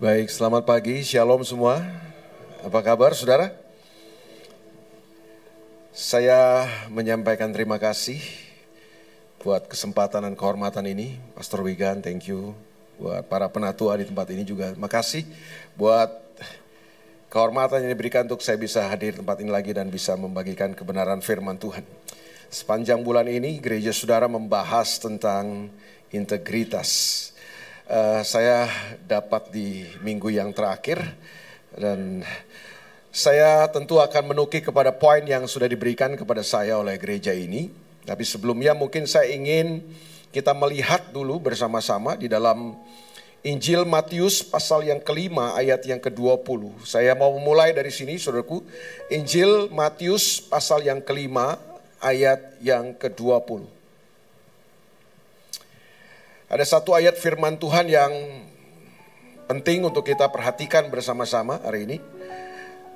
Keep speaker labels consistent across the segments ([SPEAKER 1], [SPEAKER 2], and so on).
[SPEAKER 1] Baik, selamat pagi, shalom semua. Apa kabar saudara? Saya menyampaikan terima kasih buat kesempatan dan kehormatan ini. Pastor Wigan, thank you. Buat para penatua di tempat ini juga, makasih buat kehormatan yang diberikan untuk saya bisa hadir di tempat ini lagi dan bisa membagikan kebenaran firman Tuhan. Sepanjang bulan ini gereja saudara membahas tentang integritas. Saya dapat di minggu yang terakhir dan saya tentu akan menukik kepada poin yang sudah diberikan kepada saya oleh gereja ini. Tapi sebelumnya mungkin saya ingin kita melihat dulu bersama-sama di dalam Injil Matius pasal yang kelima ayat yang ke-20. Saya mau memulai dari sini saudaraku. Injil Matius pasal yang kelima ayat yang ke-20. Ada satu ayat firman Tuhan yang penting untuk kita perhatikan bersama-sama hari ini.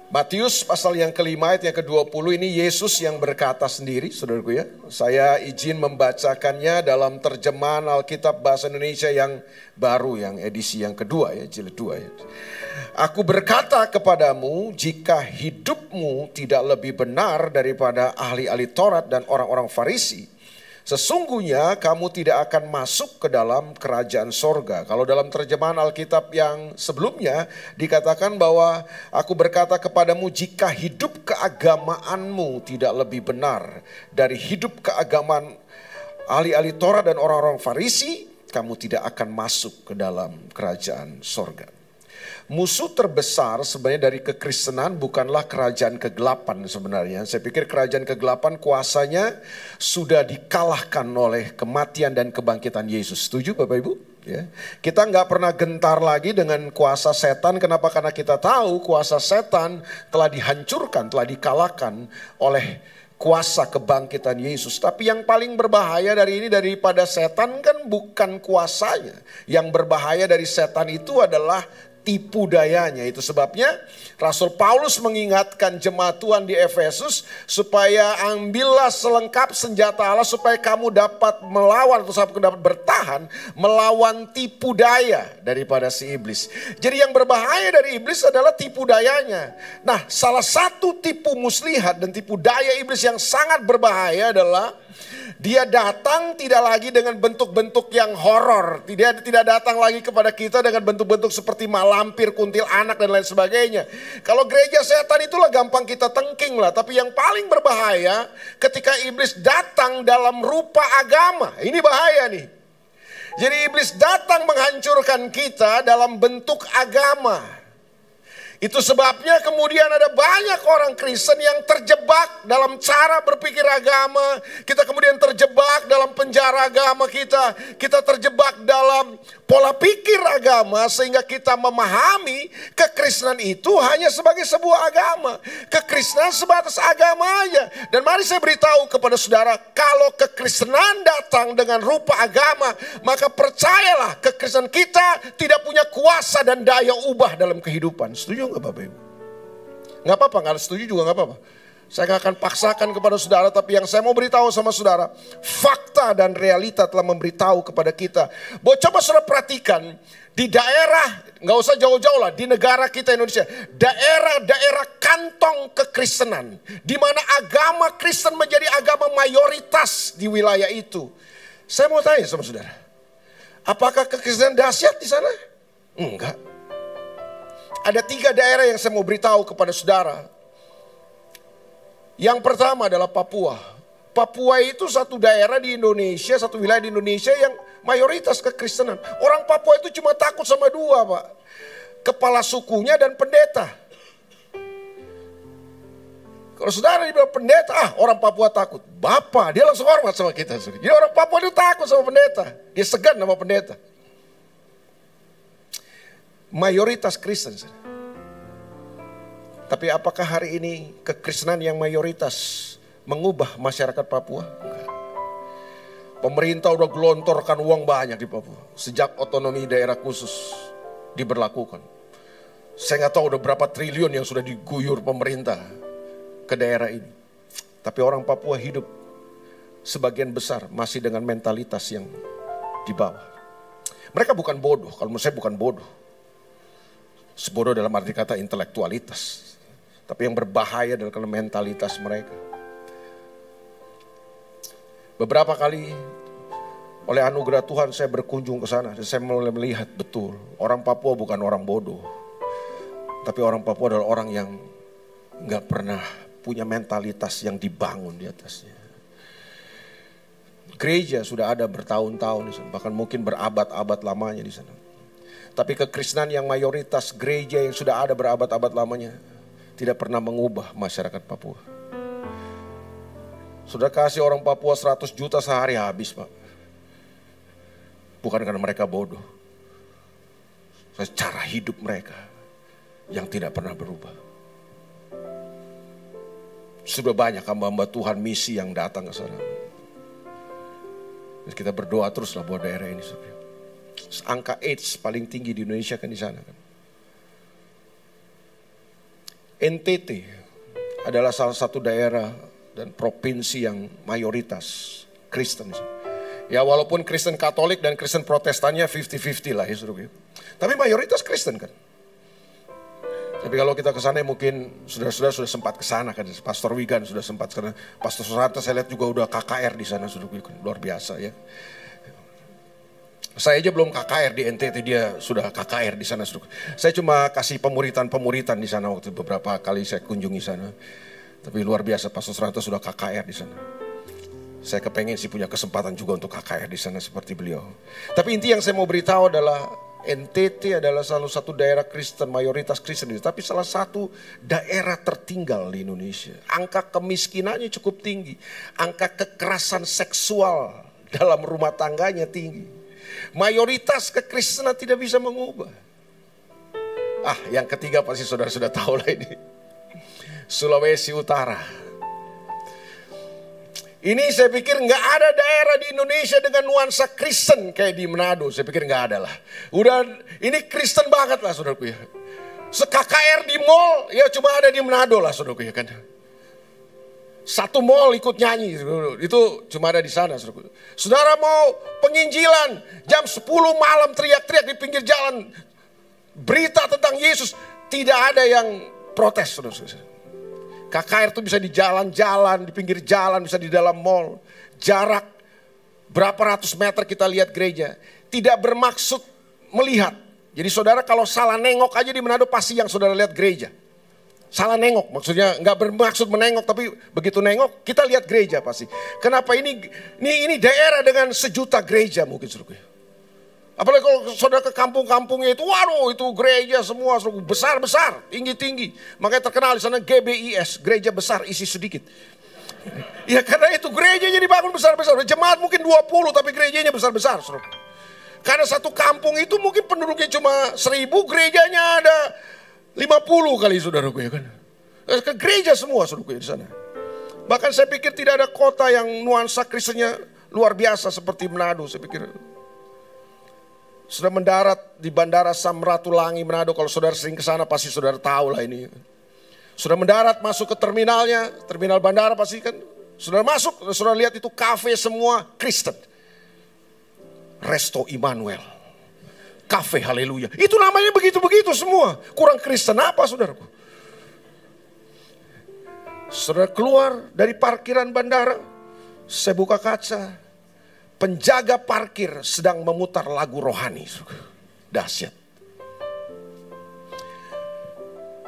[SPEAKER 1] Matius pasal yang kelima ayat yang ke-20 ini Yesus yang berkata sendiri, saudaraku ya. Saya izin membacakannya dalam terjemahan Alkitab bahasa Indonesia yang baru, yang edisi yang kedua ya, jilid 2 ya. Aku berkata kepadamu, jika hidupmu tidak lebih benar daripada ahli-ahli Taurat dan orang-orang Farisi, sesungguhnya kamu tidak akan masuk ke dalam kerajaan sorga. Kalau dalam terjemahan Alkitab yang sebelumnya dikatakan bahwa aku berkata kepadamu jika hidup keagamaanmu tidak lebih benar dari hidup keagamaan ahli-ahli Taurat dan orang-orang Farisi, kamu tidak akan masuk ke dalam kerajaan sorga. Musuh terbesar sebenarnya dari kekristenan bukanlah kerajaan kegelapan sebenarnya. Saya pikir kerajaan kegelapan kuasanya sudah dikalahkan oleh kematian dan kebangkitan Yesus. Setuju Bapak Ibu? Ya. Kita nggak pernah gentar lagi dengan kuasa setan. Kenapa? Karena kita tahu kuasa setan telah dihancurkan, telah dikalahkan oleh kuasa kebangkitan Yesus. Tapi yang paling berbahaya dari ini daripada setan kan bukan kuasanya. Yang berbahaya dari setan itu adalah tipu dayanya. Itu sebabnya Rasul Paulus mengingatkan jemaat Tuhan di Efesus supaya ambillah selengkap senjata Allah supaya kamu dapat melawan atau kamu dapat bertahan melawan tipu daya daripada si iblis. Jadi yang berbahaya dari iblis adalah tipu dayanya. Nah, salah satu tipu muslihat dan tipu daya iblis yang sangat berbahaya adalah dia datang tidak lagi dengan bentuk-bentuk yang horor. Tidak datang lagi kepada kita dengan bentuk-bentuk seperti malampir, kuntil anak dan lain sebagainya. Kalau gereja setan itulah gampang kita tengking lah. Tapi yang paling berbahaya ketika iblis datang dalam rupa agama. Ini bahaya nih. Jadi iblis datang menghancurkan kita dalam bentuk agama. Itu sebabnya kemudian ada banyak orang Kristen yang terjebak dalam cara berpikir agama. Kita kemudian terjebak dalam penjara agama kita. Kita terjebak dalam pola pikir agama sehingga kita memahami kekristenan itu hanya sebagai sebuah agama. Kekristenan sebatas agama aja. Dan mari saya beritahu kepada saudara, kalau kekristenan datang dengan rupa agama, maka percayalah kekristenan kita tidak punya kuasa dan daya ubah dalam kehidupan. Setuju nggak Bapak Ibu? Nggak apa-apa, nggak setuju juga nggak apa-apa. Saya nggak akan paksakan kepada saudara, tapi yang saya mau beritahu sama saudara, fakta dan realita telah memberitahu kepada kita. Bahwa coba saudara perhatikan, di daerah, nggak usah jauh-jauh lah, di negara kita Indonesia, daerah-daerah kantong kekristenan, di mana agama Kristen menjadi agama mayoritas di wilayah itu. Saya mau tanya sama saudara, apakah kekristenan dahsyat di sana? Enggak. Ada 3 daerah yang saya mau beritahu kepada saudara. Yang pertama adalah Papua. Papua itu satu daerah di Indonesia, satu wilayah di Indonesia yang mayoritas kekristenan. Orang Papua itu cuma takut sama 2 Pak. Kepala sukunya dan pendeta. Kalau saudara dibilang pendeta, orang Papua takut. Bapak, dia langsung hormat sama kita. Jadi orang Papua itu takut sama pendeta. Dia segan sama pendeta. Mayoritas Kristen. Tapi apakah hari ini kekristenan yang mayoritas mengubah masyarakat Papua? Enggak. Pemerintah udah gelontorkan uang banyak di Papua sejak otonomi daerah khusus diberlakukan. Saya nggak tahu udah berapa triliun yang sudah diguyur pemerintah ke daerah ini. Tapi orang Papua hidup sebagian besar masih dengan mentalitas yang di bawah. Mereka bukan bodoh, kalau menurut saya bukan bodoh. Sebodoh dalam arti kata intelektualitas. Tapi yang berbahaya adalah mentalitas mereka. Beberapa kali oleh anugerah Tuhan saya berkunjung ke sana. Dan saya mulai melihat betul, orang Papua bukan orang bodoh. Tapi orang Papua adalah orang yang gak pernah punya mentalitas yang dibangun di atasnya. Gereja sudah ada bertahun-tahun di sana, bahkan mungkin berabad-abad lamanya di sana. Tapi kekristenan yang mayoritas gereja yang sudah ada berabad-abad lamanya tidak pernah mengubah masyarakat Papua. Sudah kasih orang Papua 100 juta sehari habis, Pak. Bukan karena mereka bodoh. Cara hidup mereka yang tidak pernah berubah. Sudah banyak hamba-hamba Tuhan misi yang datang ke sana. Kita berdoa teruslah buat daerah ini. Angka AIDS paling tinggi di Indonesia kan di sana kan. NTT adalah salah satu daerah dan provinsi yang mayoritas Kristen. Ya walaupun Kristen Katolik dan Kristen Protestannya 50-50 lah ya saudara. Tapi mayoritas Kristen kan. Tapi kalau kita ke sana mungkin saudara-saudara sudah sempat ke sana kan. Pastor Wigan sudah sempat ke sana. Pastor Suranta saya lihat juga udah KKR di sana saudara, luar biasa ya. Saya aja belum KKR di NTT, dia sudah KKR di sana saudara. Saya cuma kasih pemuritan di sana waktu beberapa kali saya kunjungi sana. Tapi luar biasa Pastor Suranta sudah KKR di sana. Saya kepengen sih punya kesempatan juga untuk KKR di sana seperti beliau. Tapi inti yang saya mau beritahu adalah NTT adalah salah satu daerah Kristen, mayoritas Kristen, tapi salah satu daerah tertinggal di Indonesia. Angka kemiskinannya cukup tinggi, angka kekerasan seksual dalam rumah tangganya tinggi. Mayoritas kekristenan tidak bisa mengubah. Yang ketiga pasti saudara sudah tahu lah ini. Sulawesi Utara. Ini saya pikir nggak ada daerah di Indonesia dengan nuansa Kristen kayak di Manado. Saya pikir nggak ada lah. Udah ini Kristen banget lah saudaraku ya. Se-KKR di mall ya cuma ada di Manado lah saudaraku ya kan. Satu mall ikut nyanyi itu cuma ada di sana saudaraku. Saudara mau penginjilan jam 10 malam teriak-teriak di pinggir jalan. Berita tentang Yesus tidak ada yang protes saudara-saudara. KKR itu bisa di jalan-jalan, di pinggir jalan, bisa di dalam mall. Jarak berapa ratus meter kita lihat gereja. Tidak bermaksud melihat. Jadi saudara kalau salah nengok aja di Manado pasti yang saudara lihat gereja. Salah nengok, maksudnya nggak bermaksud menengok, tapi begitu nengok kita lihat gereja pasti. Kenapa ini daerah dengan sejuta gereja mungkin saudara. Apalagi kalau saudara ke kampung-kampungnya itu, waduh itu gereja semua besar-besar, tinggi-tinggi. Makanya terkenal di sana GBIS, gereja besar isi sedikit. Ya karena itu gerejanya dibangun besar-besar. Jemaat mungkin 20 tapi gerejanya besar-besar. Karena satu kampung itu mungkin penduduknya cuma 1000, gerejanya ada 50 kali saudaraku ya kan. Ke gereja semua saudaraku ya di sana. Bahkan saya pikir tidak ada kota yang nuansa Kristennya luar biasa seperti Manado saya pikir. Sudah mendarat di Bandara Samratulangi Manado, kalau saudara sering ke sana pasti saudara tahu lah ini. Sudah mendarat masuk ke terminalnya, terminal bandara pasti kan. Saudara masuk, saudara lihat itu kafe semua Kristen. Resto Immanuel, Cafe Haleluya. Itu namanya begitu-begitu semua. Kurang Kristen apa saudaraku? Saudara keluar dari parkiran bandara, saya buka kaca. Penjaga parkir sedang memutar lagu rohani. Dahsyat.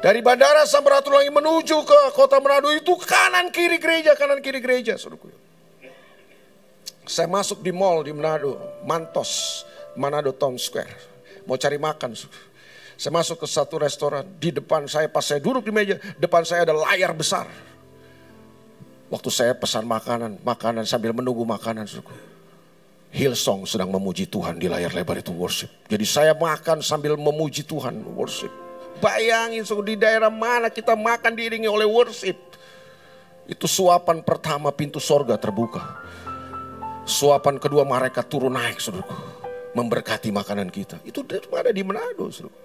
[SPEAKER 1] Dari Bandara Samratulangi menuju ke kota Manado itu kanan kiri gereja, kanan kiri gereja. Saya masuk di mall di Manado, Mantos, Manado Town Square. Mau cari makan. Saya masuk ke satu restoran. Di depan saya, pas saya duduk di meja, depan saya ada layar besar. Waktu saya pesan makanan sambil menunggu makanan. Hillsong sedang memuji Tuhan di layar lebar itu worship. Jadi saya makan sambil memuji Tuhan worship. Bayangin di daerah mana kita makan diiringi oleh worship. Itu suapan pertama pintu sorga terbuka. Suapan kedua malaikat turun naik saudaraku. Memberkati makanan kita. Itu ada di Manado saudaraku.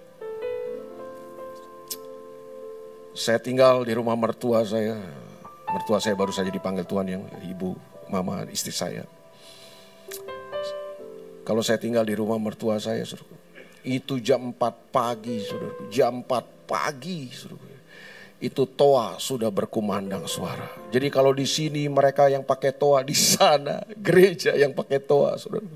[SPEAKER 1] Saya tinggal di rumah mertua saya. Mertua saya baru saja dipanggil Tuhan yang ibu, mama, istri saya. Kalau saya tinggal di rumah mertua saya, saudara, itu jam 4 pagi, saudara. Jam 4 pagi, saudara. Itu toa sudah berkumandang suara. Jadi kalau di sini mereka yang pakai toa, di sana gereja yang pakai toa, saudara.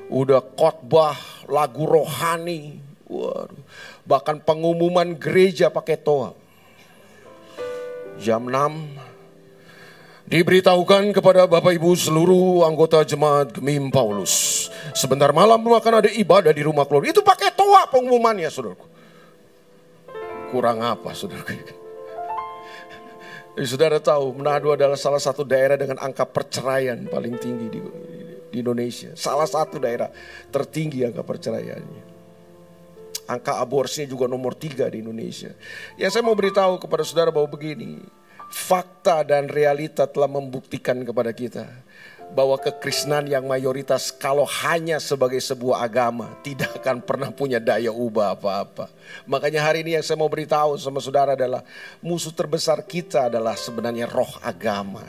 [SPEAKER 1] Udah khotbah, lagu rohani, waduh. Bahkan pengumuman gereja pakai toa. Jam 6 diberitahukan kepada Bapak Ibu seluruh anggota jemaat Gemim Paulus, sebentar malam akan ada ibadah di rumah keluarga. Itu pakai toa pengumumannya, saudaraku. Kurang apa, saudaraku? Saudara tahu Manado adalah salah satu daerah dengan angka perceraian paling tinggi di Indonesia. Salah satu daerah tertinggi angka perceraiannya. Angka aborsinya juga nomor 3 di Indonesia. Yang saya mau beritahu kepada saudara bahwa begini, fakta dan realita telah membuktikan kepada kita bahwa kekristenan yang mayoritas kalau hanya sebagai sebuah agama tidak akan pernah punya daya ubah apa-apa. Makanya hari ini yang saya mau beritahu sama saudara adalah musuh terbesar kita adalah sebenarnya roh agama.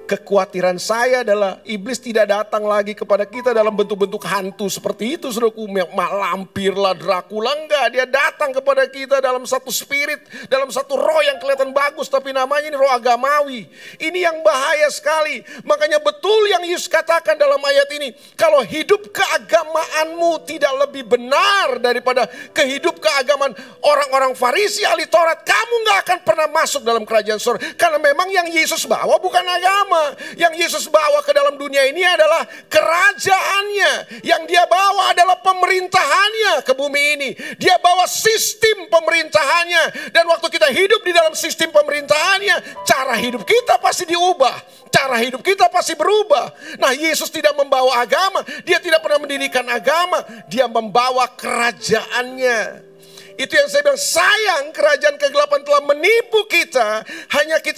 [SPEAKER 1] Kekhawatiran saya adalah iblis tidak datang lagi kepada kita dalam bentuk-bentuk hantu seperti itu, saudaraku. Mak lampir lah, Dracula, enggak. Dia datang kepada kita dalam satu spirit, dalam satu roh yang kelihatan bagus, tapi namanya ini roh agamawi. Ini yang bahaya sekali. Makanya betul yang Yesus katakan dalam ayat ini, kalau hidup keagamaanmu tidak lebih benar daripada kehidup keagamaan orang-orang Farisi, ahli Taurat, kamu enggak akan pernah masuk dalam kerajaan surga. Karena memang yang Yesus bawa bukan agama. Yang Yesus bawa ke dalam dunia ini adalah kerajaannya. Yang dia bawa adalah pemerintahannya ke bumi ini. Dia bawa sistem pemerintahannya. Dan waktu kita hidup di dalam sistem pemerintahannya, cara hidup kita pasti diubah. Cara hidup kita pasti berubah. Nah, Yesus tidak membawa agama. Dia tidak pernah mendirikan agama. Dia membawa kerajaannya. Itu yang saya bilang, sayang kerajaan kegelapan telah menipu kita.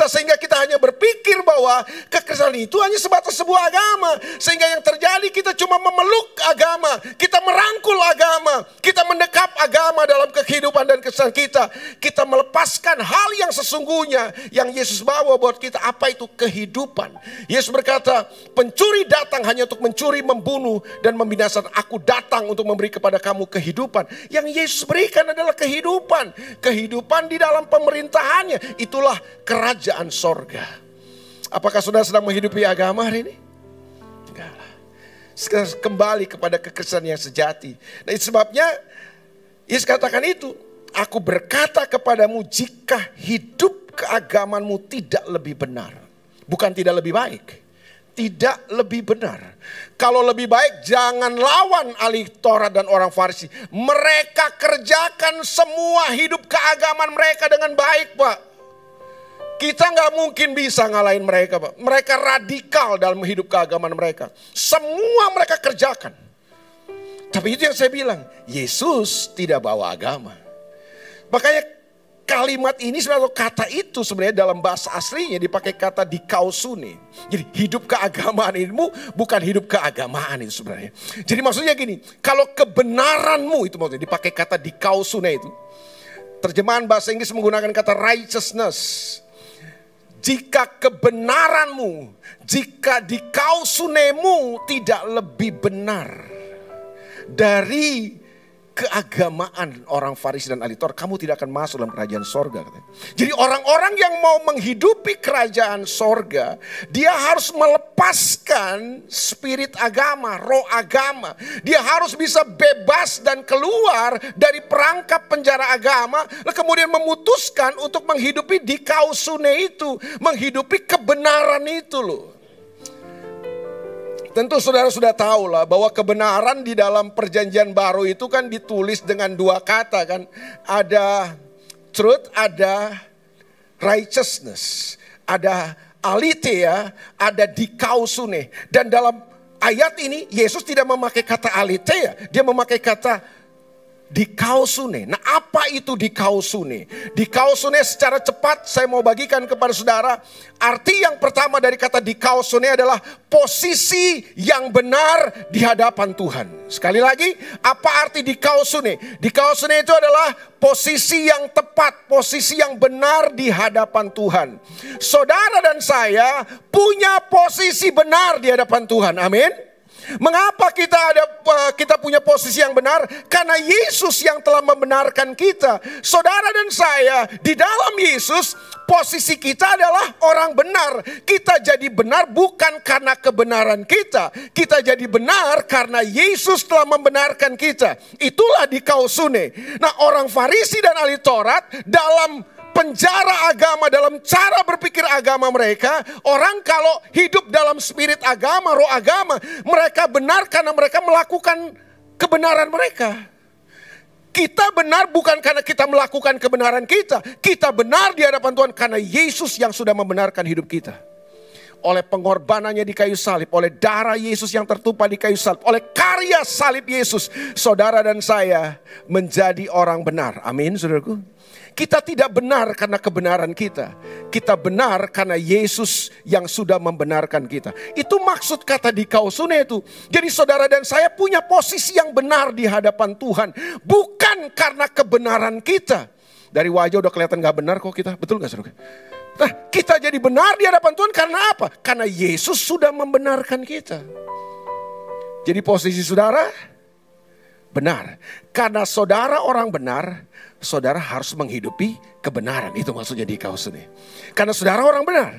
[SPEAKER 1] Sehingga kita hanya berpikir bahwa kekristenan itu hanya sebatas sebuah agama. Sehingga yang terjadi kita cuma memeluk agama. Kita merangkul agama. Kita mendekap agama dalam kehidupan dan kesan kita. Kita melepaskan hal yang sesungguhnya yang Yesus bawa buat kita. Apa itu kehidupan? Yesus berkata, pencuri datang hanya untuk mencuri, membunuh, dan membinasakan. Aku datang untuk memberi kepada kamu kehidupan. Yang Yesus berikan adalah kehidupan. Kehidupan di dalam pemerintahannya. Itulah kerajaan sorga. Apakah saudara sedang menghidupi agama hari ini? Enggak lah. Sekarang kembali kepada kekristenan yang sejati. Nah, itu sebabnya Yesus katakan itu. Aku berkata kepadamu, jika hidup keagamanmu tidak lebih benar. Bukan tidak lebih baik. Tidak lebih benar. Kalau lebih baik jangan lawan ahli Taurat dan orang Farisi. Mereka kerjakan semua hidup keagamaan mereka dengan baik, Pak. Kita nggak mungkin bisa ngalahin mereka, Pak. Mereka radikal dalam hidup keagamaan mereka. Semua mereka kerjakan. Tapi itu yang saya bilang, Yesus tidak bawa agama. Makanya kalimat ini sebenarnya, kata itu sebenarnya dalam bahasa aslinya dipakai kata dikausune. Jadi hidup keagamaanmu bukan hidup keagamaan itu sebenarnya. Jadi maksudnya gini, kalau kebenaranmu itu maksudnya dipakai kata dikausune itu. Terjemahan bahasa Inggris menggunakan kata righteousness. Jika kebenaranmu, jika dikausunemu tidak lebih benar dari keagamaan orang Farisi dan ahli Taurat, kamu tidak akan masuk dalam kerajaan sorga. Jadi orang-orang yang mau menghidupi kerajaan sorga, dia harus melepaskan spirit agama, roh agama. Dia harus bisa bebas dan keluar dari perangkap penjara agama, lalu kemudian memutuskan untuk menghidupi dikausune itu, menghidupi kebenaran itu loh. Tentu saudara sudah tahu lah bahwa kebenaran di dalam perjanjian baru itu kan ditulis dengan 2 kata kan. Ada truth, ada righteousness. Ada aletheia, ada dikausune. Dan dalam ayat ini Yesus tidak memakai kata aletheia, dia memakai kata Dikausune. Nah, apa itu dikausune? Dikausune secara cepat saya mau bagikan kepada saudara. Arti yang pertama dari kata dikausune adalah posisi yang benar di hadapan Tuhan. Sekali lagi, apa arti dikausune? Dikausune itu adalah posisi yang tepat, posisi yang benar di hadapan Tuhan. Saudara dan saya punya posisi benar di hadapan Tuhan. Amin. Mengapa kita punya posisi yang benar? Karena Yesus yang telah membenarkan kita. Saudara dan saya, di dalam Yesus, posisi kita adalah orang benar. Kita jadi benar bukan karena kebenaran kita. Kita jadi benar karena Yesus telah membenarkan kita. Itulah dikausune. Nah, orang Farisi dan ahli Taurat dalam penjara agama, dalam cara berpikir agama mereka, orang kalau hidup dalam spirit agama, roh agama, mereka benar karena mereka melakukan kebenaran mereka. Kita benar bukan karena kita melakukan kebenaran kita. Kita benar di hadapan Tuhan karena Yesus yang sudah membenarkan hidup kita. Oleh pengorbanannya di kayu salib, oleh darah Yesus yang tertumpah di kayu salib, oleh karya salib Yesus, saudara dan saya menjadi orang benar. Amin, saudaraku. Kita tidak benar karena kebenaran kita. Kita benar karena Yesus yang sudah membenarkan kita. Itu maksud kata dikausune itu. Jadi saudara dan saya punya posisi yang benar di hadapan Tuhan. Bukan karena kebenaran kita. Dari wajah udah kelihatan gak benar kok kita. Betul gak saudara? Nah, kita jadi benar di hadapan Tuhan karena apa? Karena Yesus sudah membenarkan kita. Jadi posisi saudara benar. Karena saudara orang benar, saudara harus menghidupi kebenaran. Itu maksudnya dikausune. Karena saudara orang benar.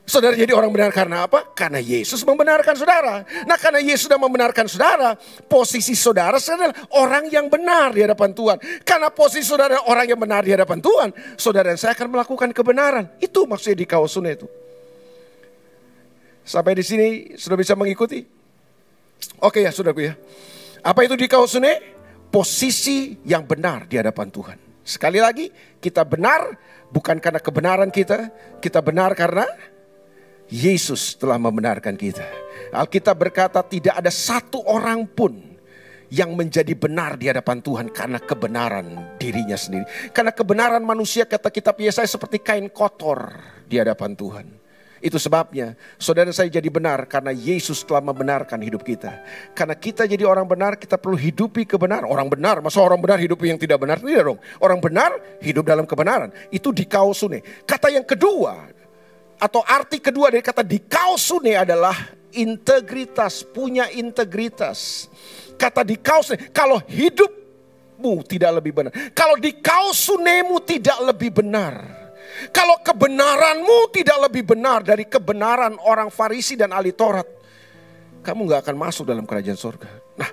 [SPEAKER 1] Saudara jadi orang benar karena apa? Karena Yesus membenarkan saudara. Nah, karena Yesus sudah membenarkan saudara, posisi saudara adalah orang yang benar di hadapan Tuhan. Karena posisi saudara orang yang benar di hadapan Tuhan, saudara dan saya akan melakukan kebenaran. Itu maksudnya dikausune itu. Sampai di sini sudah bisa mengikuti? Oke ya, saudaraku ya. Apa itu dikausune? Posisi yang benar di hadapan Tuhan. Sekali lagi, kita benar bukan karena kebenaran kita. Kita benar karena Yesus telah membenarkan kita. Alkitab berkata tidak ada satu orang pun yang menjadi benar di hadapan Tuhan karena kebenaran dirinya sendiri. Karena kebenaran manusia, kata kitab Yesaya, seperti kain kotor di hadapan Tuhan. Itu sebabnya saudara saya jadi benar karena Yesus telah membenarkan hidup kita. Karena kita jadi orang benar, kita perlu hidupi kebenaran. Orang benar, masa orang benar hidupi yang tidak benar? Tidak dong. Orang benar hidup dalam kebenaran. Itu dikausune. Kata yang kedua atau arti kedua dari kata dikausune adalah integritas, punya integritas. Kata dikausune, kalau hidupmu tidak lebih benar, kalau dikausunemu tidak lebih benar, kalau kebenaranmu tidak lebih benar dari kebenaran orang Farisi dan ahli Taurat, kamu gak akan masuk dalam kerajaan surga. Nah,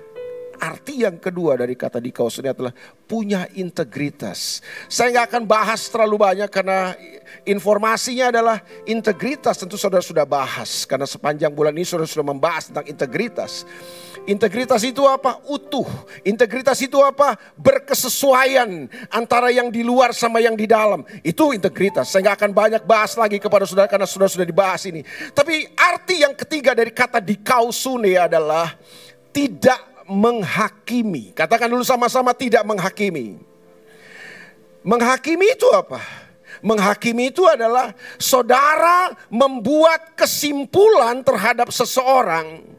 [SPEAKER 1] arti yang kedua dari kata dikausune adalah punya integritas. Saya gak akan bahas terlalu banyak karena informasinya adalah integritas. Tentu saudara sudah bahas karena sepanjang bulan ini saudara sudah membahas tentang integritas. Integritas itu apa? Utuh. Integritas itu apa? Berkesesuaian antara yang di luar sama yang di dalam. Itu integritas. Saya gak akan banyak bahas lagi kepada saudara karena sudah dibahas ini. Tapi arti yang ketiga dari kata dikausune adalah tidak menghakimi. Katakan dulu sama-sama, tidak menghakimi. Menghakimi itu apa? Menghakimi itu adalah saudara membuat kesimpulan terhadap seseorang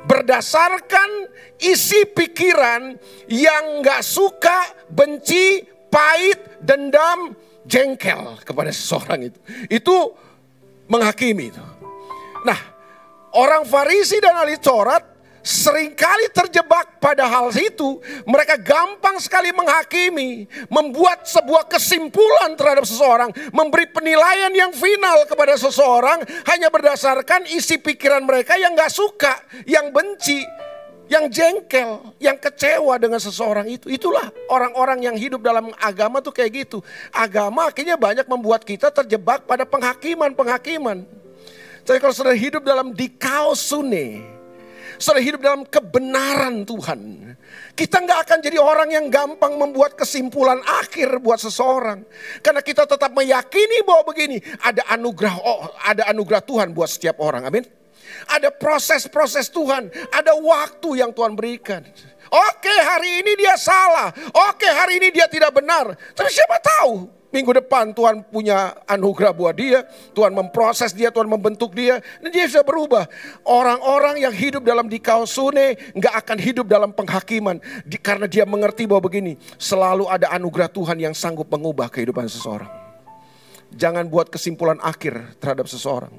[SPEAKER 1] berdasarkan isi pikiran yang gak suka, benci, pahit, dendam, jengkel kepada seseorang itu. Itu menghakimi itu. Nah, orang Farisi dan ahli Taurat seringkali terjebak pada hal itu. Mereka gampang sekali menghakimi, membuat sebuah kesimpulan terhadap seseorang, memberi penilaian yang final kepada seseorang hanya berdasarkan isi pikiran mereka yang gak suka, yang benci, yang jengkel, yang kecewa dengan seseorang itu. Itulah orang-orang yang hidup dalam agama tuh kayak gitu. Agama akhirnya banyak membuat kita terjebak pada penghakiman. Jadi kalau sudah hidup dalam dikausune, saudara hidup dalam kebenaran Tuhan, kita gak akan jadi orang yang gampang membuat kesimpulan akhir buat seseorang. Karena kita tetap meyakini bahwa begini, ada anugerah Tuhan buat setiap orang. Amin. Ada proses-proses Tuhan, ada waktu yang Tuhan berikan. Oke, hari ini dia salah, oke hari ini dia tidak benar. Tapi siapa tahu minggu depan Tuhan punya anugerah buat dia, Tuhan memproses dia, Tuhan membentuk dia, dan dia bisa berubah. Orang-orang yang hidup dalam dikausune gak akan hidup dalam penghakiman. Karena dia mengerti bahwa begini, selalu ada anugerah Tuhan yang sanggup mengubah kehidupan seseorang. Jangan buat kesimpulan akhir terhadap seseorang.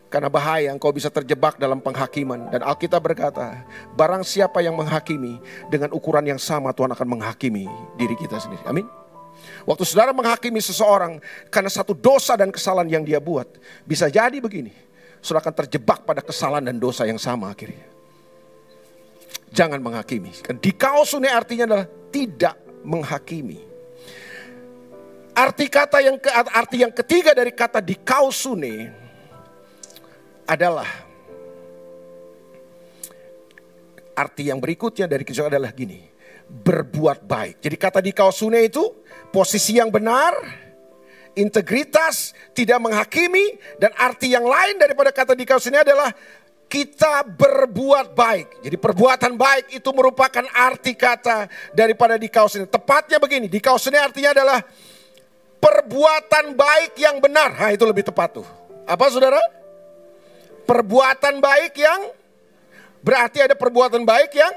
[SPEAKER 1] Karena bahaya engkau bisa terjebak dalam penghakiman. Dan Alkitab berkata, barang siapa yang menghakimi, dengan ukuran yang sama Tuhan akan menghakimi diri kita sendiri. Amin. Waktu saudara menghakimi seseorang karena satu dosa dan kesalahan yang dia buat, bisa jadi begini, saudara akan terjebak pada kesalahan dan dosa yang sama akhirnya. Jangan menghakimi. Dikausune artinya adalah tidak menghakimi. Arti yang ketiga dari kata dikausune adalah, arti yang berikutnya dari kisah adalah gini, berbuat baik. Jadi kata dikausune itu posisi yang benar, integritas, tidak menghakimi, dan arti yang lain daripada kata dikausune adalah kita berbuat baik. Jadi perbuatan baik itu merupakan arti kata daripada dikausune. Tepatnya begini, dikausune artinya adalah perbuatan baik yang benar. Nah, itu lebih tepat tuh. Apa saudara? Perbuatan baik yang berarti ada perbuatan baik yang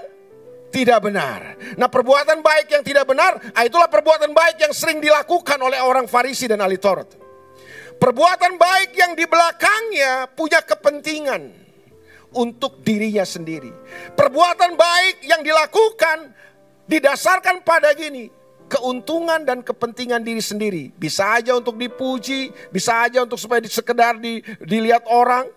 [SPEAKER 1] tidak benar. Nah, perbuatan baik yang tidak benar, itulah perbuatan baik yang sering dilakukan oleh orang Farisi dan ahli Taurat. Perbuatan baik yang di belakangnya punya kepentingan untuk dirinya sendiri. Perbuatan baik yang dilakukan didasarkan pada gini, keuntungan dan kepentingan diri sendiri. Bisa aja untuk dipuji, bisa aja untuk supaya sekedar dilihat orang,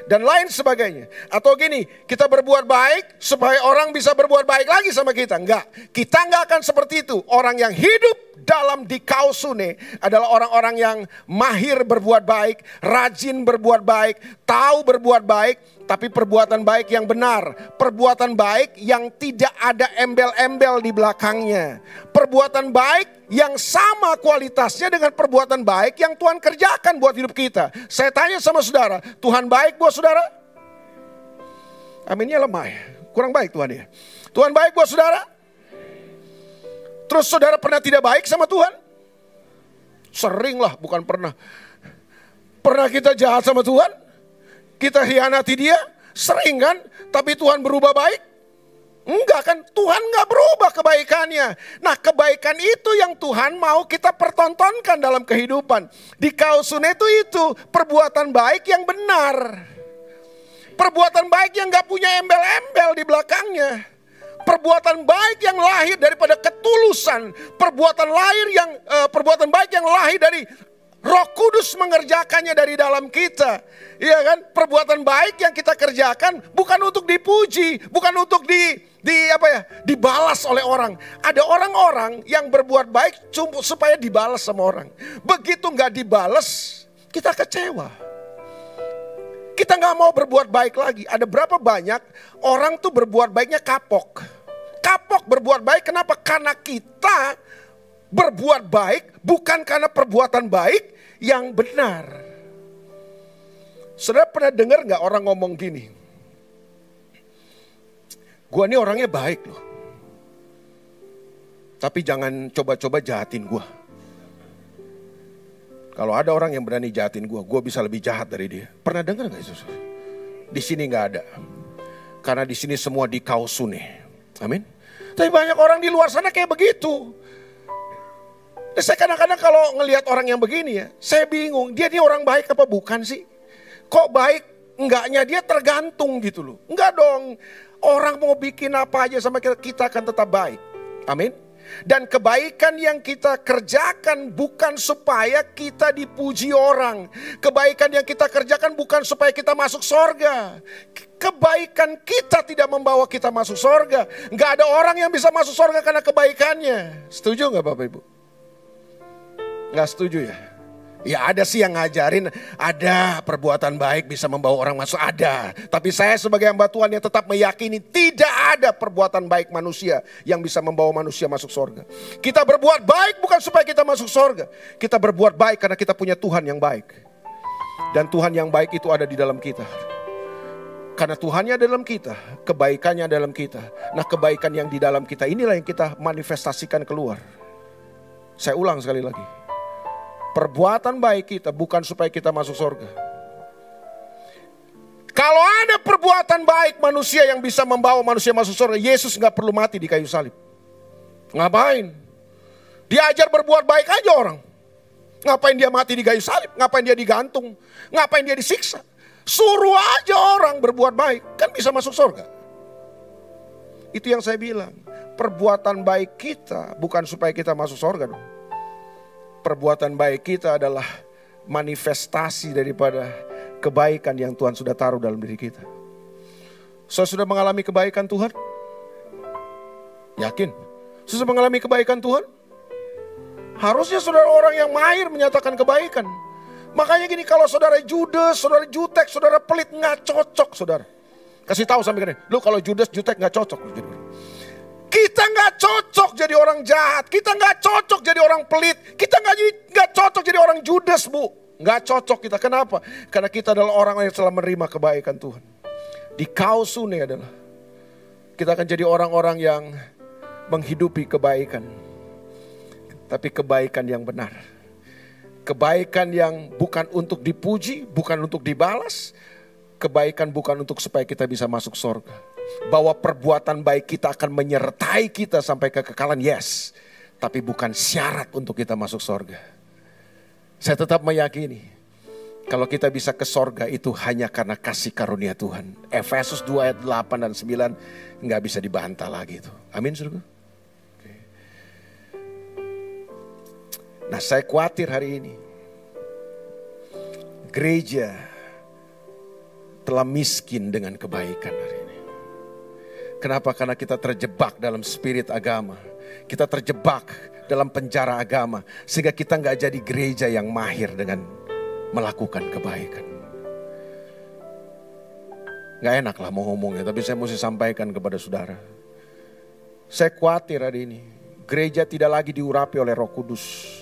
[SPEAKER 1] dan lain sebagainya. Atau gini, kita berbuat baik supaya orang bisa berbuat baik lagi sama kita. Enggak, kita enggak akan seperti itu. Orang yang hidup dalam dikausune adalah orang-orang yang mahir berbuat baik, rajin berbuat baik, tahu berbuat baik, tapi perbuatan baik yang benar. Perbuatan baik yang tidak ada embel-embel di belakangnya. Perbuatan baik yang sama kualitasnya dengan perbuatan baik yang Tuhan kerjakan buat hidup kita. Saya tanya sama saudara, Tuhan baik buat saudara? Aminnya lemah ya, kurang baik Tuhan ya. Tuhan baik buat saudara? Terus saudara pernah tidak baik sama Tuhan? Sering lah, bukan pernah. Pernah kita jahat sama Tuhan? Kita hianati dia? Sering kan? Tapi Tuhan berubah baik? Enggak kan, Tuhan enggak berubah kebaikannya. Nah, kebaikan itu yang Tuhan mau kita pertontonkan dalam kehidupan. Dikausune itu perbuatan baik yang benar. Perbuatan baik yang enggak punya embel-embel di belakangnya. Perbuatan baik yang lahir daripada ketulusan. Perbuatan baik yang lahir dari Roh Kudus mengerjakannya dari dalam kita. Iya kan? Perbuatan baik yang kita kerjakan bukan untuk dipuji, bukan untuk dibalas oleh orang. Ada orang-orang yang berbuat baik supaya dibalas sama orang. Begitu nggak dibalas, kita kecewa. Kita nggak mau berbuat baik lagi. Ada berapa banyak orang tuh berbuat baiknya kapok. Kapok berbuat baik, kenapa? Karena kita berbuat baik bukan karena perbuatan baik yang benar. Saudara pernah dengar gak orang ngomong gini? Gua ini orangnya baik loh, tapi jangan coba-coba jahatin gua. Kalau ada orang yang berani jahatin gua bisa lebih jahat dari dia. Pernah dengar gak itu? Di sini gak ada. Karena di sini semua dikausune. Amin. Tapi banyak orang di luar sana kayak begitu. Saya kadang-kadang kalau ngelihat orang yang begini ya, saya bingung, dia ini orang baik apa bukan sih? Kok baik? Enggaknya dia tergantung gitu loh. Enggak dong, orang mau bikin apa aja sama kita akan tetap baik. Amin. Dan kebaikan yang kita kerjakan bukan supaya kita dipuji orang. Kebaikan yang kita kerjakan bukan supaya kita masuk sorga. Kebaikan kita tidak membawa kita masuk sorga. Enggak ada orang yang bisa masuk sorga karena kebaikannya. Setuju gak Bapak Ibu? Nggak setuju ya? Ya ada sih yang ngajarin, ada perbuatan baik bisa membawa orang masuk, ada. Tapi saya sebagai hamba Tuhan yang tetap meyakini tidak ada perbuatan baik manusia yang bisa membawa manusia masuk surga. Kita berbuat baik bukan supaya kita masuk surga. Kita berbuat baik karena kita punya Tuhan yang baik. Dan Tuhan yang baik itu ada di dalam kita. Karena Tuhannya dalam kita, kebaikannya dalam kita. Nah, kebaikan yang di dalam kita inilah yang kita manifestasikan keluar. Saya ulang sekali lagi. Perbuatan baik kita bukan supaya kita masuk surga. Kalau ada perbuatan baik manusia yang bisa membawa manusia masuk surga, Yesus gak perlu mati di kayu salib. Ngapain? Diajar berbuat baik aja orang. Ngapain dia mati di kayu salib? Ngapain dia digantung? Ngapain dia disiksa? Suruh aja orang berbuat baik, kan bisa masuk surga. Itu yang saya bilang. Perbuatan baik kita bukan supaya kita masuk surga dong. Perbuatan baik kita adalah manifestasi daripada kebaikan yang Tuhan sudah taruh dalam diri kita. Saya sudah mengalami kebaikan Tuhan? Yakin? Sudah mengalami kebaikan Tuhan? Harusnya saudara orang yang mahir menyatakan kebaikan. Makanya gini, kalau saudara judes, saudara jutek, saudara pelit, gak cocok saudara. Kasih tahu sampai gini, lu kalau judes, jutek gak cocok. Kita gak cocok jadi orang jahat, kita gak cocok jadi orang pelit, kita gak cocok jadi orang judes bu. Gak cocok kita, kenapa? Karena kita adalah orang yang telah menerima kebaikan Tuhan. Di kausune adalah, kita akan jadi orang-orang yang menghidupi kebaikan. Tapi kebaikan yang benar. Kebaikan yang bukan untuk dipuji, bukan untuk dibalas. Kebaikan bukan untuk supaya kita bisa masuk surga. Bahwa perbuatan baik kita akan menyertai kita sampai kekekalan, yes. Tapi bukan syarat untuk kita masuk surga. Saya tetap meyakini, kalau kita bisa ke surga itu hanya karena kasih karunia Tuhan. Efesus 2 ayat 8 dan 9 nggak bisa dibantah lagi itu. Amin saudara. Nah, saya khawatir hari ini gereja telah miskin dengan kebaikan hari ini. Kenapa? Karena kita terjebak dalam spirit agama. Kita terjebak dalam penjara agama. Sehingga kita gak jadi gereja yang mahir dengan melakukan kebaikan. Gak enak lah mau ngomongnya, tapi saya mesti sampaikan kepada saudara. Saya khawatir hari ini gereja tidak lagi diurapi oleh Roh Kudus.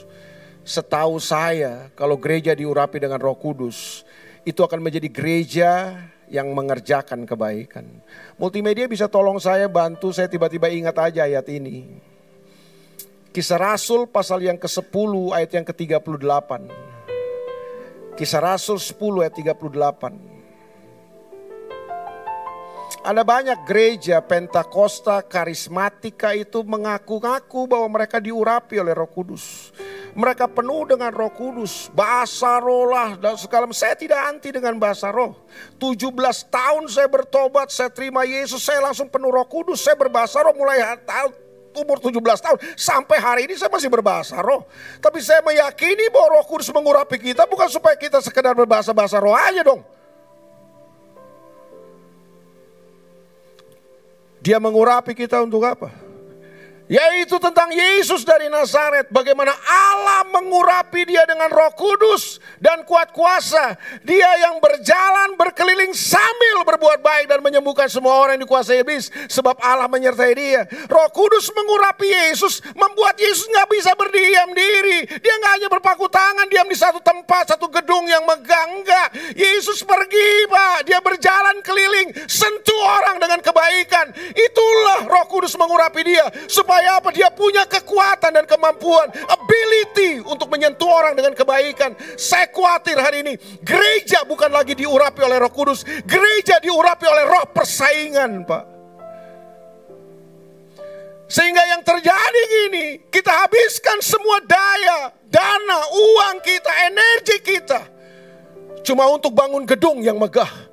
[SPEAKER 1] Setahu saya, kalau gereja diurapi dengan Roh Kudus, itu akan menjadi gereja yang mengerjakan kebaikan. Multimedia bisa tolong saya, bantu saya, tiba-tiba ingat aja ayat ini. Kisah Rasul pasal yang ke-10 ayat yang ke-38. Kisah Rasul 10 ayat 38. Ada banyak gereja Pentakosta, karismatika itu mengaku-ngaku bahwa mereka diurapi oleh Roh Kudus. Mereka penuh dengan Roh Kudus, bahasa roh lah dan segala. Saya tidak anti dengan bahasa roh. 17 tahun saya bertobat, saya terima Yesus, saya langsung penuh Roh Kudus. Saya berbahasa roh mulai umur 17 tahun. Sampai hari ini saya masih berbahasa roh. Tapi saya meyakini bahwa Roh Kudus mengurapi kita bukan supaya kita sekedar berbahasa-bahasa roh aja dong. Dia mengurapi kita untuk apa? Yaitu tentang Yesus dari Nazaret. Bagaimana Allah mengurapi dia dengan Roh Kudus dan kuat kuasa. Dia yang berjalan berkeliling sambil berbuat baik dan menyembuhkan semua orang yang dikuasai iblis. Sebab Allah menyertai dia. Roh Kudus mengurapi Yesus. Membuat Yesus gak bisa berdiam diri. Dia gak hanya berpaku tangan diam di satu tempat, satu gedung yang megah. Enggak. Yesus pergi Pak. Dia berjalan keliling. Sentuh orang dengan kebaikan. Itulah Roh Kudus mengurapi dia. Supaya apa? Dia punya kekuatan dan kemampuan, ability untuk menyentuh orang dengan kebaikan. Saya khawatir hari ini gereja bukan lagi diurapi oleh Roh Kudus, gereja diurapi oleh roh persaingan, Pak. Sehingga yang terjadi gini, kita habiskan semua daya, dana, uang kita, energi kita cuma untuk bangun gedung yang megah.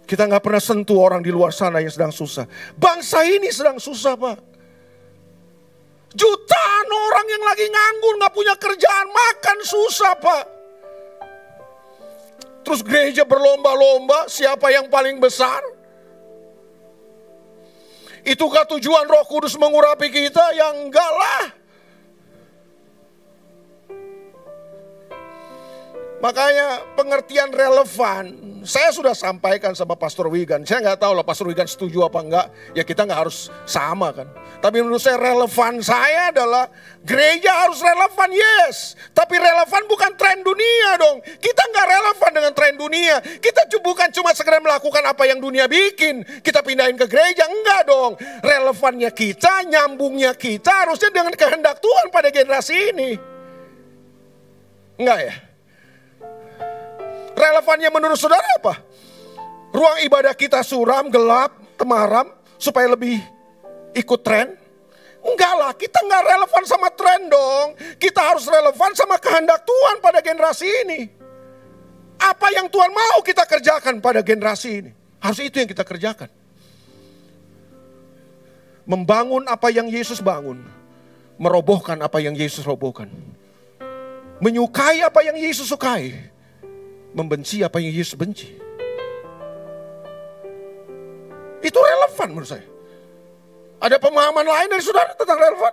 [SPEAKER 1] Kita gak pernah sentuh orang di luar sana yang sedang susah. Bangsa ini sedang susah Pak. Jutaan orang yang lagi nganggur, gak punya kerjaan, makan susah Pak. Terus gereja berlomba-lomba siapa yang paling besar? Itukah tujuan Roh Kudus mengurapi kita? Ya enggak lah. Makanya pengertian relevan, saya sudah sampaikan sama Pastor Wigan. Saya nggak tahu lah Pastor Wigan setuju apa enggak. Ya kita nggak harus sama kan. Tapi menurut saya relevan saya adalah gereja harus relevan, yes. Tapi relevan bukan tren dunia dong. Kita nggak relevan dengan tren dunia. Kita bukan cuma sekedar melakukan apa yang dunia bikin. Kita pindahin ke gereja, enggak dong. Relevannya kita, nyambungnya kita harusnya dengan kehendak Tuhan pada generasi ini. Enggak ya? Relevannya menurut saudara apa? Ruang ibadah kita suram, gelap, temaram supaya lebih ikut tren? Enggak lah, kita enggak relevan sama tren dong. Kita harus relevan sama kehendak Tuhan pada generasi ini. Apa yang Tuhan mau kita kerjakan pada generasi ini? Harus itu yang kita kerjakan. Membangun apa yang Yesus bangun. Merobohkan apa yang Yesus robohkan. Menyukai apa yang Yesus sukai. Membenci apa yang Yesus benci. Itu relevan menurut saya. Ada pemahaman lain dari saudara tentang relevan?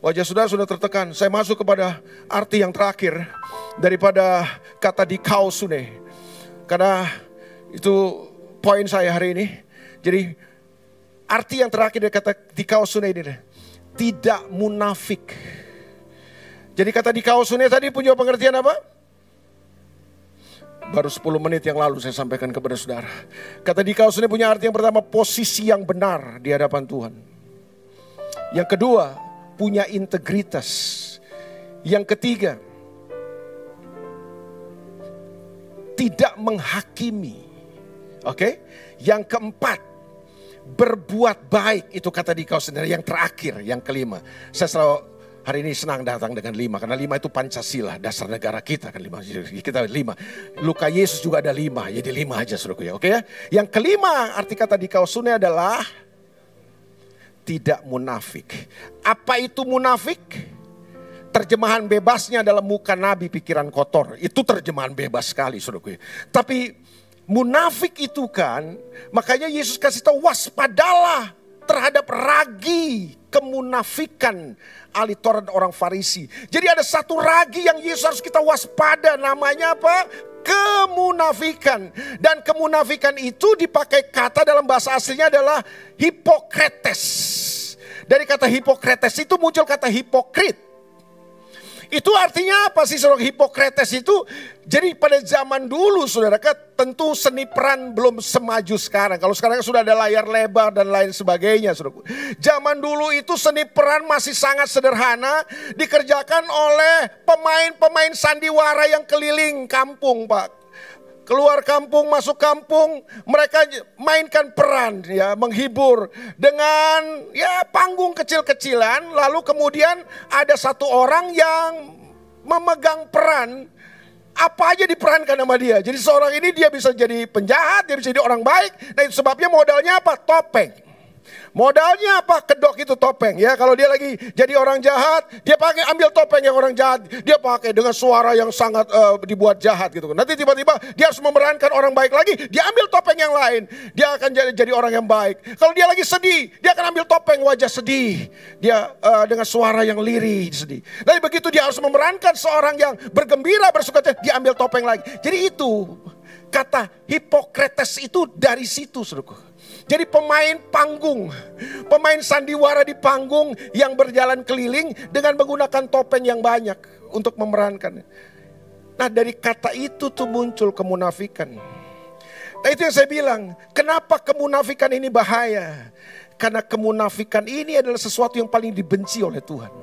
[SPEAKER 1] Wajah saudara sudah tertekan. Saya masuk kepada arti yang terakhir daripada kata dikausune. Karena itu poin saya hari ini. Jadi arti yang terakhir dari kata dikausune ini. Tidak munafik. Jadi kata dikausune tadi punya pengertian apa? Baru 10 menit yang lalu saya sampaikan kepada saudara. Kata dikausune punya arti yang pertama, posisi yang benar di hadapan Tuhan. Yang kedua, punya integritas. Yang ketiga, tidak menghakimi. Oke? Yang keempat, berbuat baik. Itu kata dikausune. Yang terakhir, yang kelima. Saya selalu hari ini senang datang dengan 5. Karena 5 itu Pancasila, dasar negara kita kan 5. Kita 5. Luka Yesus juga ada 5. Jadi 5 aja saudaraku ya. Oke ya. Yang kelima arti kata dikausune adalah tidak munafik. Apa itu munafik? Terjemahan bebasnya adalah muka nabi pikiran kotor. Itu terjemahan bebas sekali saudaraku ya. Tapi munafik itu kan, makanya Yesus kasih tahu waspadalah terhadap ragi kemunafikan ahli Taurat dan orang Farisi. Jadi ada satu ragi yang Yesus harus kita waspada, namanya apa? Kemunafikan. Dan kemunafikan itu dipakai kata dalam bahasa aslinya adalah hipokretes. Dari kata hipokretes itu muncul kata hipokrit. Itu artinya apa sih saudara hipokretes itu? Jadi pada zaman dulu saudara, tentu seni peran belum semaju sekarang. Kalau sekarang sudah ada layar lebar dan lain sebagainya saudara. Zaman dulu itu seni peran masih sangat sederhana. Dikerjakan oleh pemain-pemain sandiwara yang keliling kampung Pak. Keluar kampung, masuk kampung, mereka mainkan peran ya, menghibur dengan ya panggung kecil-kecilan. Lalu kemudian ada satu orang yang memegang peran, apa aja diperankan sama dia. Jadi seorang ini dia bisa jadi penjahat, dia bisa jadi orang baik. Nah itu sebabnya modalnya apa? Topeng. Modalnya apa? Kedok itu topeng ya. Kalau dia lagi jadi orang jahat, dia pakai ambil topeng yang orang jahat. Dia pakai dengan suara yang sangat dibuat jahat gitu. Nanti tiba-tiba dia harus memerankan orang baik lagi, dia ambil topeng yang lain. Dia akan jadi orang yang baik. Kalau dia lagi sedih, dia akan ambil topeng wajah sedih. Dia dengan suara yang lirih sedih. Dan begitu dia harus memerankan seorang yang bergembira, bersukacita, dia ambil topeng lagi. Jadi itu kata hipokretes itu dari situ saudaraku. Jadi pemain panggung, pemain sandiwara di panggung yang berjalan keliling dengan menggunakan topeng yang banyak untuk memerankan. Nah dari kata itu tuh muncul kemunafikan. Nah itu yang saya bilang, kenapa kemunafikan ini bahaya? Karena kemunafikan ini adalah sesuatu yang paling dibenci oleh Tuhan.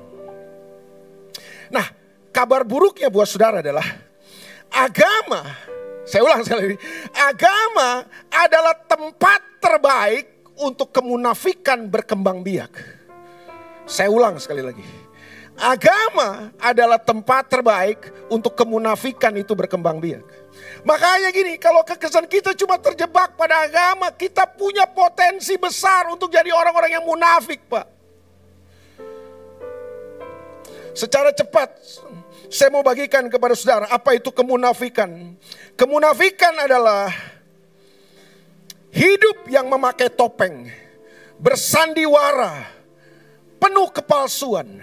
[SPEAKER 1] Nah kabar buruknya buat saudara adalah agama. Saya ulang sekali lagi, agama adalah tempat terbaik untuk kemunafikan berkembang biak. Saya ulang sekali lagi, agama adalah tempat terbaik untuk kemunafikan itu berkembang biak. Makanya gini, kalau kekesan kita cuma terjebak pada agama, kita punya potensi besar untuk jadi orang-orang yang munafik Pak. Secara cepat saya mau bagikan kepada saudara apa itu kemunafikan. Kemunafikan adalah hidup yang memakai topeng, bersandiwara, penuh kepalsuan.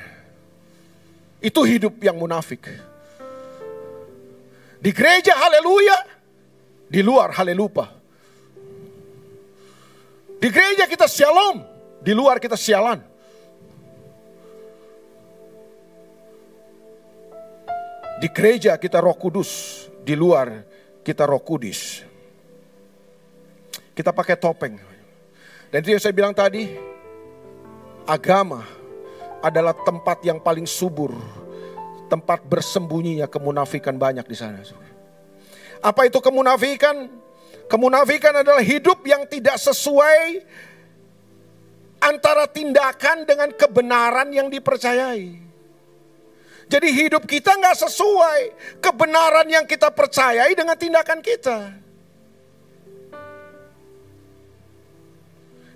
[SPEAKER 1] Itu hidup yang munafik. Di gereja haleluya, di luar halelupa. Di gereja kita shalom, di luar kita sialan. Di gereja kita Roh Kudus, di luar kita Roh Kudis. Kita pakai topeng. Dan itu yang saya bilang tadi, agama adalah tempat yang paling subur, tempat bersembunyinya kemunafikan banyak di sana. Apa itu kemunafikan? Kemunafikan adalah hidup yang tidak sesuai antara tindakan dengan kebenaran yang dipercayai. Jadi hidup kita gak sesuai kebenaran yang kita percayai dengan tindakan kita.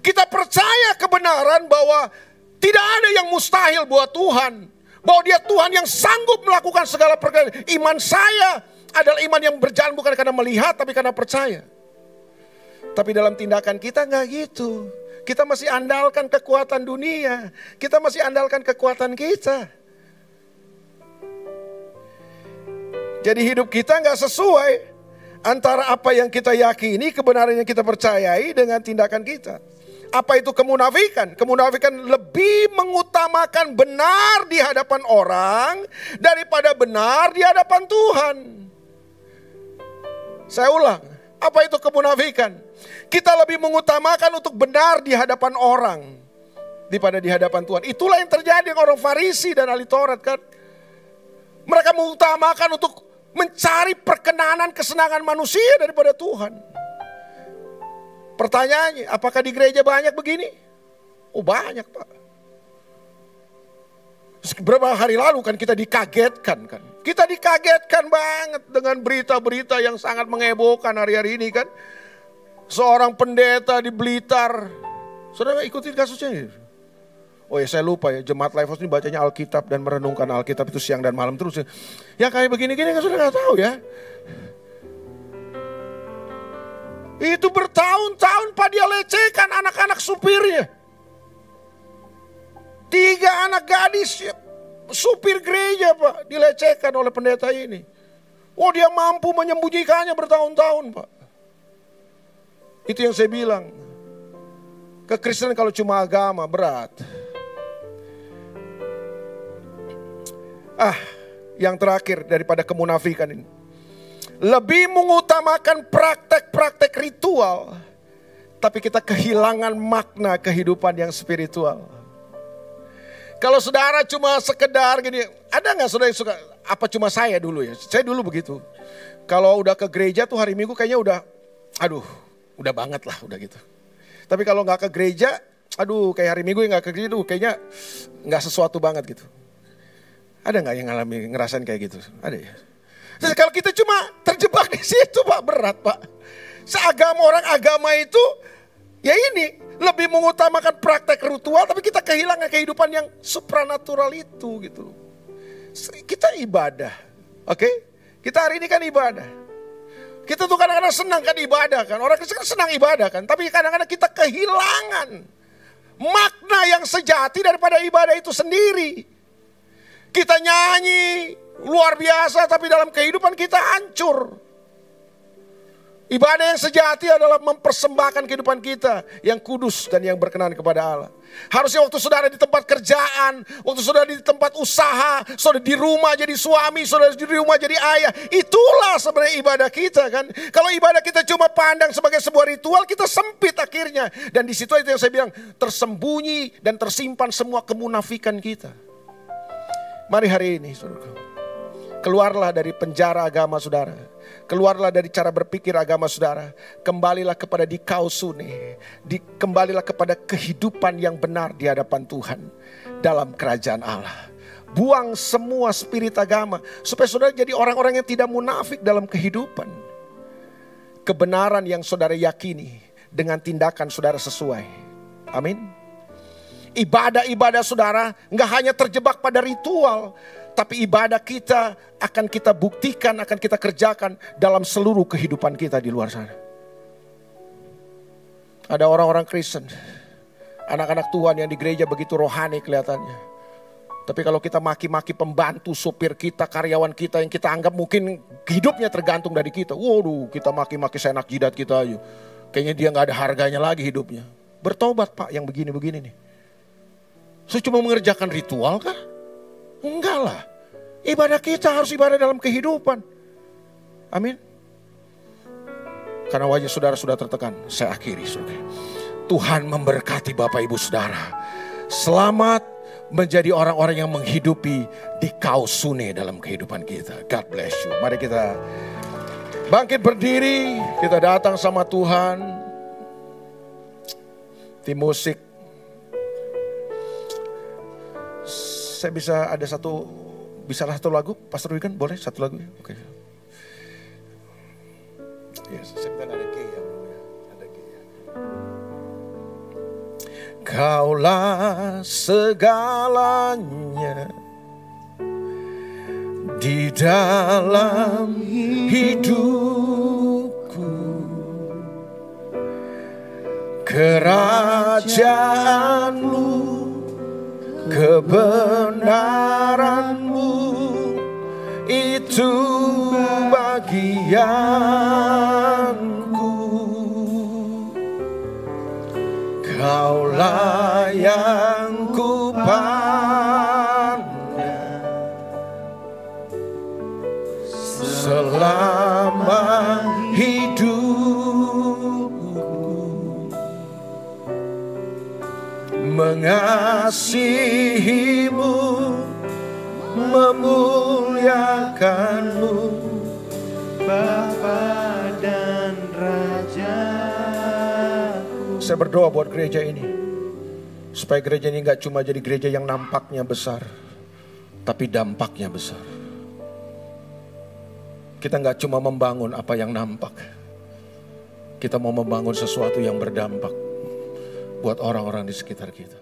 [SPEAKER 1] Kita percaya kebenaran bahwa tidak ada yang mustahil buat Tuhan. Bahwa dia Tuhan yang sanggup melakukan segala perkara. Iman saya adalah iman yang berjalan bukan karena melihat tapi karena percaya. Tapi dalam tindakan kita gak gitu. Kita masih andalkan kekuatan dunia. Kita masih andalkan kekuatan kita. Jadi hidup kita gak sesuai antara apa yang kita yakini, kebenaran yang kita percayai dengan tindakan kita. Apa itu kemunafikan? Kemunafikan lebih mengutamakan benar di hadapan orang daripada benar di hadapan Tuhan. Saya ulang, apa itu kemunafikan? Kita lebih mengutamakan untuk benar di hadapan orang daripada di hadapan Tuhan. Itulah yang terjadi dengan orang Farisi dan ahli Taurat kan. Mereka mengutamakan untuk mencari perkenanan kesenangan manusia daripada Tuhan. Pertanyaannya, apakah di gereja banyak begini? Oh banyak Pak. Beberapa hari lalu kan kita dikagetkan kan. Kita dikagetkan banget dengan berita-berita yang sangat menghebohkan hari-hari ini kan. Seorang pendeta di Blitar. Saudara ikutin kasusnya ini? Oh ya saya lupa ya, Jemaat Lifehouse ini bacanya Alkitab dan merenungkan Alkitab itu siang dan malam terus ya. Ya kayak begini-gini kan sudah gak tahu ya. Itu bertahun-tahun Pak dia lecehkan anak-anak supirnya. 3 anak gadis supir gereja Pak dilecehkan oleh pendeta ini. Oh dia mampu menyembunyikannya bertahun-tahun Pak. Itu yang saya bilang. Kekristenan kalau cuma agama berat. Yang terakhir daripada kemunafikan ini. Lebih mengutamakan praktek-praktek ritual. Tapi kita kehilangan makna kehidupan yang spiritual. Kalau saudara cuma sekedar gini. Ada gak saudara yang suka? Apa cuma saya dulu ya? Saya dulu begitu. Kalau udah ke gereja tuh hari Minggu kayaknya udah. Udah banget lah udah gitu. Tapi kalau gak ke gereja. Kayak hari Minggu yang gak ke gereja tuh kayaknya gak sesuatu banget gitu. Ada gak yang ngerasain kayak gitu? Ada ya? Jadi kalau kita cuma terjebak di situ Pak, berat Pak. Seagama orang agama itu, ya ini, lebih mengutamakan praktek ritual, tapi kita kehilangan kehidupan yang supranatural itu gitu. Kita ibadah, oke? Kita hari ini kan ibadah. Kita tuh kadang-kadang senang kan ibadah kan, orang Kristen senang ibadah kan. Tapi kadang-kadang kita kehilangan makna yang sejati daripada ibadah itu sendiri. Kita nyanyi luar biasa tapi dalam kehidupan kita hancur. Ibadah yang sejati adalah mempersembahkan kehidupan kita yang kudus dan yang berkenan kepada Allah. Harusnya waktu saudara di tempat kerjaan, waktu saudara di tempat usaha, saudara di rumah jadi suami, saudara di rumah jadi ayah. Itulah sebenarnya ibadah kita kan. Kalau ibadah kita cuma pandang sebagai sebuah ritual, kita sempit akhirnya. Dan di situ itu yang saya bilang, tersembunyi dan tersimpan semua kemunafikan kita. Mari hari ini saudara, keluarlah dari penjara agama saudara. Keluarlah dari cara berpikir agama saudara. Kembalilah kepada dikausune. Kembalilah kepada kehidupan yang benar di hadapan Tuhan. Dalam kerajaan Allah. Buang semua spirit agama. Supaya saudara jadi orang-orang yang tidak munafik dalam kehidupan. Kebenaran yang saudara yakini. Dengan tindakan saudara sesuai. Amin. Ibadah-ibadah saudara nggak hanya terjebak pada ritual. Tapi ibadah kita akan kita buktikan, akan kita kerjakan dalam seluruh kehidupan kita di luar sana. Ada orang-orang Kristen, anak-anak Tuhan yang di gereja begitu rohani kelihatannya. Tapi kalau kita maki-maki pembantu, supir kita, karyawan kita yang kita anggap mungkin hidupnya tergantung dari kita. Waduh, kita maki-maki seenak jidat kita aja. Kayaknya dia gak ada harganya lagi hidupnya. Bertobat Pak yang begini-begini nih. Saya cuma mengerjakan ritual kah? Enggak lah. Ibadah kita harus ibadah dalam kehidupan. Amin. Karena wajah saudara sudah tertekan. Saya akhiri saudara. Tuhan memberkati Bapak Ibu Saudara. Selamat menjadi orang-orang yang menghidupi di kausune dalam kehidupan kita. God bless you. Mari kita bangkit berdiri. Kita datang sama Tuhan. Tim musik. Saya bisa ada satu lagu, Pastor Wigan boleh satu lagu ya? Oke. Yes, saya minta ada G ya. Ada G ya. Kaulah segalanya di dalam hidupku, kerajaanmu, kebenaranmu itu bagianku. Kaulah yang ku pandang selama hidupku, mengasihimu, memuliakanmu, Bapa dan Raja. Saya berdoa buat gereja ini, supaya gereja ini gak cuma jadi gereja yang nampaknya besar, tapi dampaknya besar. Kita gak cuma membangun apa yang nampak, kita mau membangun sesuatu yang berdampak buat orang-orang di sekitar kita.